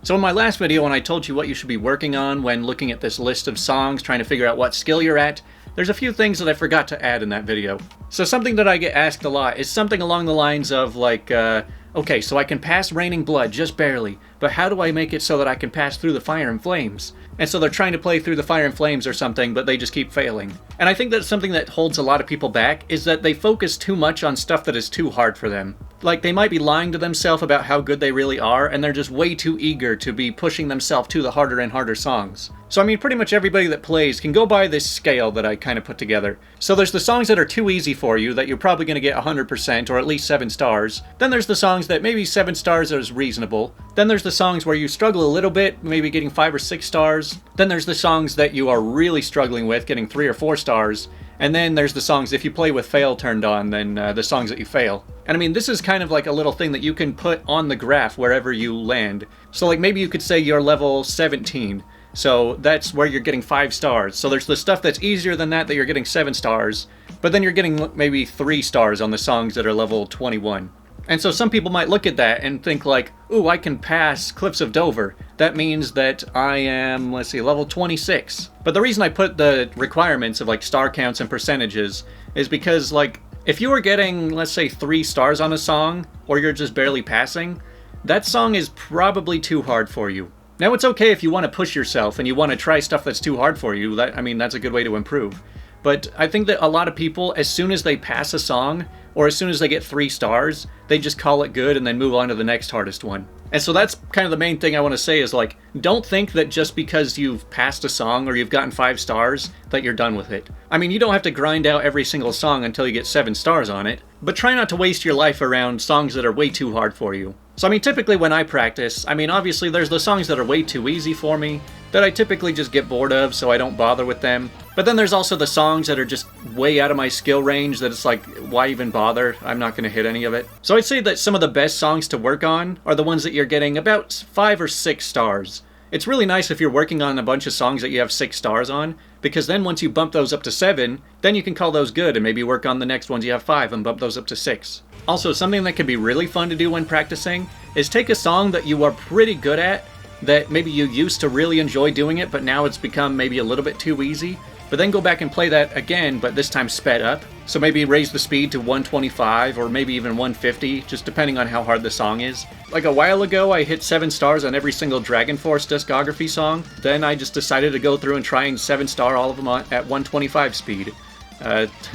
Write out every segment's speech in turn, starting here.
So in my last video, when I told you what you should be working on when looking at this list of songs, trying to figure out what skill you're at, there's a few things that I forgot to add in that video. So something that I get asked a lot is something along the lines of like, okay, so I can pass Raining Blood just barely, but how do I make it so that I can pass through the Fire and Flames? And so they're trying to play through the Fire and Flames or something, but they just keep failing. And I think that's something that holds a lot of people back, is that they focus too much on stuff that is too hard for them. Like, they might be lying to themselves about how good they really are, and they're just way too eager to be pushing themselves to the harder and harder songs. So I mean, pretty much everybody that plays can go by this scale that I kind of put together. So there's the songs that are too easy for you, that you're probably going to get 100% or at least 7 stars. Then there's the songs that maybe 7 stars is reasonable. Then there's the songs where you struggle a little bit, maybe getting 5 or 6 stars. Then there's the songs that you are really struggling with, getting 3 or 4 stars. And then there's the songs, if you play with fail turned on, then the songs that you fail. And I mean, this is kind of like a little thing that you can put on the graph wherever you land. So like maybe you could say you're level 17. So that's where you're getting 5 stars. So there's the stuff that's easier than that you're getting 7 stars. But then you're getting maybe 3 stars on the songs that are level 21. And so some people might look at that and think like, ooh, I can pass Cliffs of Dover. That means that I am, let's see, level 26. But the reason I put the requirements of like star counts and percentages is because like, if you were getting, let's say, 3 stars on a song, or you're just barely passing, that song is probably too hard for you. Now it's okay if you want to push yourself and you want to try stuff that's too hard for you. I mean, that's a good way to improve. But I think that a lot of people, as soon as they pass a song, or as soon as they get 3 stars, they just call it good and then move on to the next hardest one. And so that's kind of the main thing I want to say is like, don't think that just because you've passed a song or you've gotten 5 stars, that you're done with it. I mean, you don't have to grind out every single song until you get 7 stars on it, but try not to waste your life around songs that are way too hard for you. So I mean, typically when I practice, I mean, obviously there's the songs that are way too easy for me, that I typically just get bored of, so I don't bother with them. But then there's also the songs that are just way out of my skill range that it's like, why even bother? I'm not going to hit any of it. So I'd say that some of the best songs to work on are the ones that you're getting about 5 or 6 stars. It's really nice if you're working on a bunch of songs that you have 6 stars on, because then once you bump those up to 7, then you can call those good and maybe work on the next ones you have 5 and bump those up to 6. Also, something that can be really fun to do when practicing is take a song that you are pretty good at, that maybe you used to really enjoy doing it, but now it's become maybe a little bit too easy, but then go back and play that again, but this time sped up. So maybe raise the speed to 125 or maybe even 150, just depending on how hard the song is. Like a while ago, I hit 7 stars on every single Dragon Force discography song. Then I just decided to go through and try and 7-star all of them at 125 speed.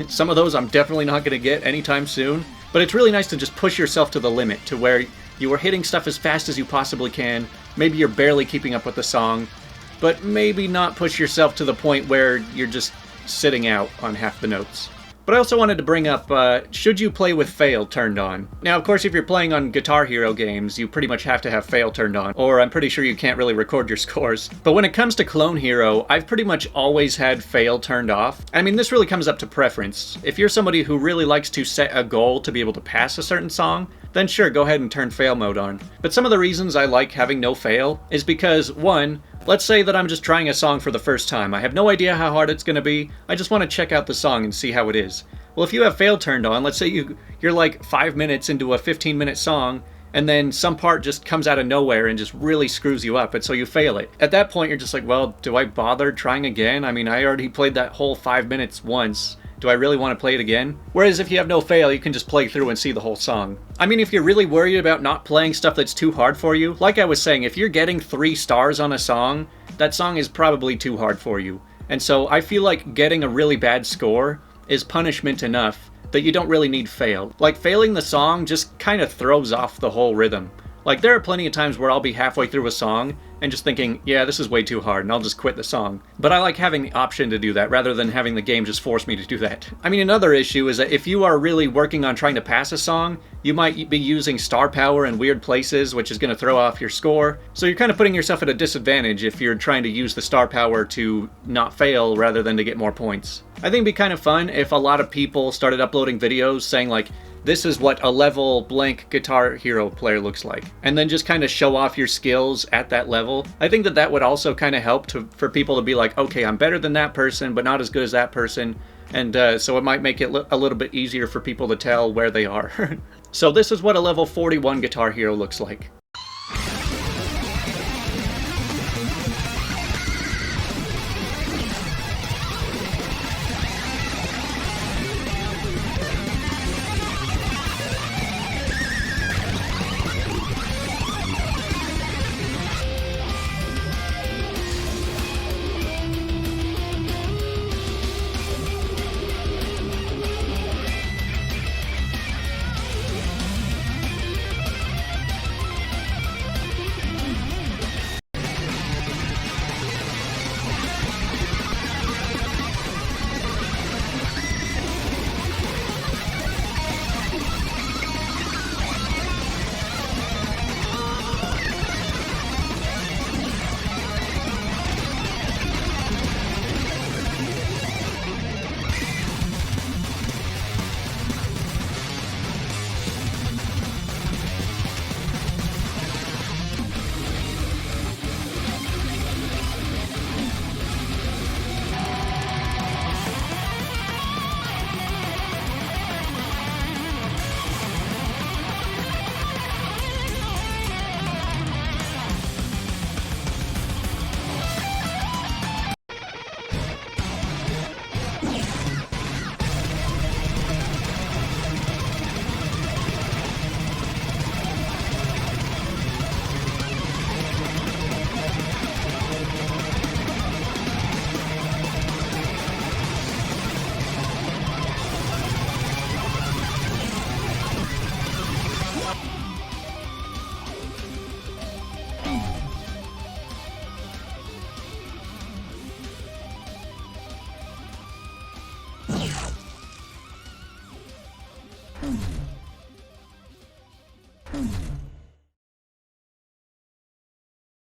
Some of those I'm definitely not going to get anytime soon, but it's really nice to just push yourself to the limit, to where you are hitting stuff as fast as you possibly can. Maybe you're barely keeping up with the song, but maybe not push yourself to the point where you're just sitting out on half the notes. But I also wanted to bring up, should you play with fail turned on? Now, of course, if you're playing on Guitar Hero games, you pretty much have to have fail turned on, or I'm pretty sure you can't really record your scores. But when it comes to Clone Hero, I've pretty much always had fail turned off. I mean, this really comes up to preference. If you're somebody who really likes to set a goal to be able to pass a certain song, then sure, go ahead and turn fail mode on. But some of the reasons I like having no fail is because, one, let's say that I'm just trying a song for the first time. I have no idea how hard it's going to be. I just want to check out the song and see how it is. Well, if you have fail turned on, let's say you're like 5 minutes into a 15-minute song, and then some part just comes out of nowhere and just really screws you up, and so you fail it. At that point, you're just like, well, do I bother trying again? I mean, I already played that whole 5 minutes once. Do I really want to play it again? Whereas if you have no fail, you can just play through and see the whole song. I mean, if you're really worried about not playing stuff that's too hard for you, like I was saying, if you're getting 3 stars on a song, that song is probably too hard for you. And so I feel like getting a really bad score is punishment enough that you don't really need fail. Like, failing the song just kind of throws off the whole rhythm. Like, there are plenty of times where I'll be halfway through a song and just thinking, yeah, this is way too hard, and I'll just quit the song. But I like having the option to do that, rather than having the game just force me to do that. I mean, another issue is that if you are really working on trying to pass a song, you might be using star power in weird places, which is going to throw off your score. So you're kind of putting yourself at a disadvantage if you're trying to use the star power to not fail rather than to get more points. I think it'd be kind of fun if a lot of people started uploading videos saying like, this is what a level blank Guitar Hero player looks like, and then just kind of show off your skills at that level. I think that would also kind of help for people to be like, okay, I'm better than that person, but not as good as that person, and so it might make it a little bit easier for people to tell where they are. So this is what a level 41 Guitar Hero looks like.